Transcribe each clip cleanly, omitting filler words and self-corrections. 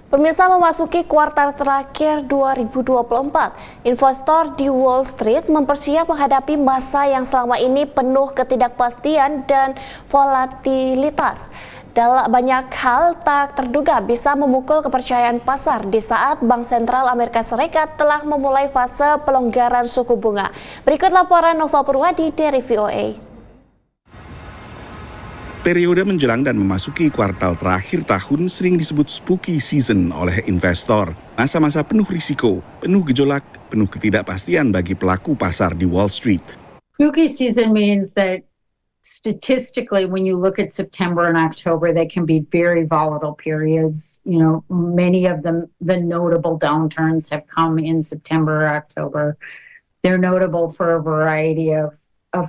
Pemirsa, memasuki kuartal terakhir 2024, investor di Wall Street mempersiap menghadapi masa yang selama ini penuh ketidakpastian dan volatilitas. Banyak hal tak terduga bisa memukul kepercayaan pasar di saat Bank Sentral Amerika Serikat telah memulai fase pelonggaran suku bunga. Berikut laporan Nova Purwadi dari VOA. Periode menjelang dan memasuki kuartal terakhir tahun sering disebut spooky season oleh investor. Masa-masa penuh risiko, penuh gejolak, penuh ketidakpastian bagi pelaku pasar di Wall Street. Spooky season means that statistically, when you look at September and October, they can be very volatile periods. You know, many of them, the notable downturns have come in September or October. They're notable for a variety of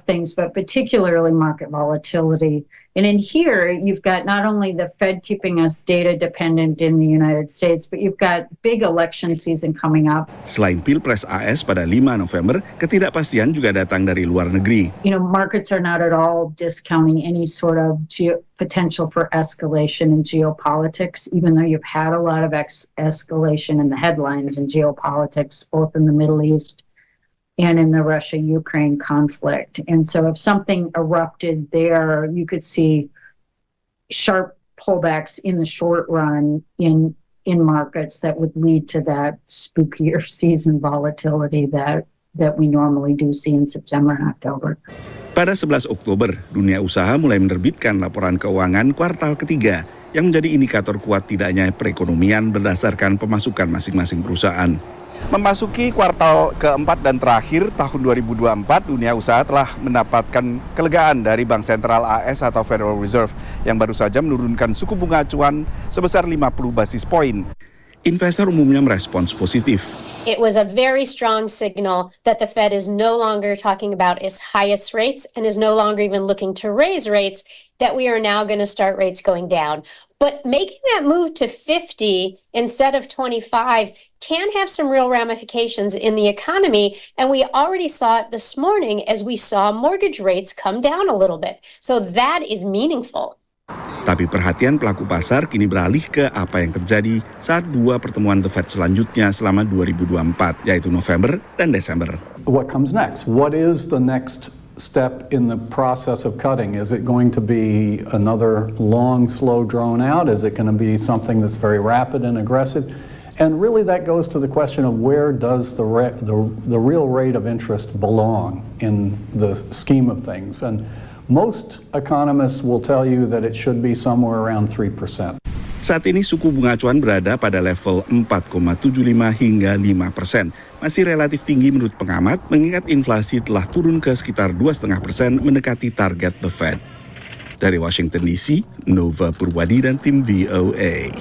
things, but particularly market volatility. And in here, you've got not only the Fed keeping us data dependent in the United States, but you've got big election season coming up. Selain Pilpres AS pada 5 November, ketidakpastian juga datang dari luar negeri. You know, markets are not at all discounting any sort of potential for escalation in geopolitics, even though you've had a lot of escalation in the headlines in geopolitics, both in the Middle East and in the Russia-Ukraine conflict. And so if something erupted there, you could see sharp pullbacks in the short run in markets that would lead to that spookier season volatility that we normally do see in September and October. Pada 11 Oktober, dunia usaha mulai menerbitkan laporan keuangan kuartal ketiga yang menjadi indikator kuat tidaknya perekonomian berdasarkan pemasukan masing-masing perusahaan. Memasuki kuartal keempat dan terakhir tahun 2024, dunia usaha telah mendapatkan kelegaan dari Bank Sentral AS atau Federal Reserve yang baru saja menurunkan suku bunga acuan sebesar 50 basis poin. Investor umumnya merespons positif. It was a very strong signal that the Fed is no longer talking about its highest rates and is no longer even looking to raise rates, that we are now going to start rates going down. But making that move to 50 instead of 25 can have some real ramifications in the economy, and we already saw it this morning as we saw mortgage rates come down a little bit. So that is meaningful. Tapi perhatian pelaku pasar kini beralih ke apa yang terjadi saat dua pertemuan The Fed selanjutnya selama 2024, yaitu November dan Desember. What comes next? What is the next step in the process of cutting? Is it going to be another long, slow, drawn out? Is it going to be something that's very rapid and aggressive? And really that goes to the question of where does the real rate of interest belong in the scheme of things? And most economists will tell you that it should be somewhere around 3%. Saat ini suku bunga acuan berada pada level 4,75 hingga 5%. Masih relatif tinggi menurut pengamat, mengingat inflasi telah turun ke sekitar 2,5% mendekati target The Fed. Dari Washington DC, Nova Purwadi dan tim VOA.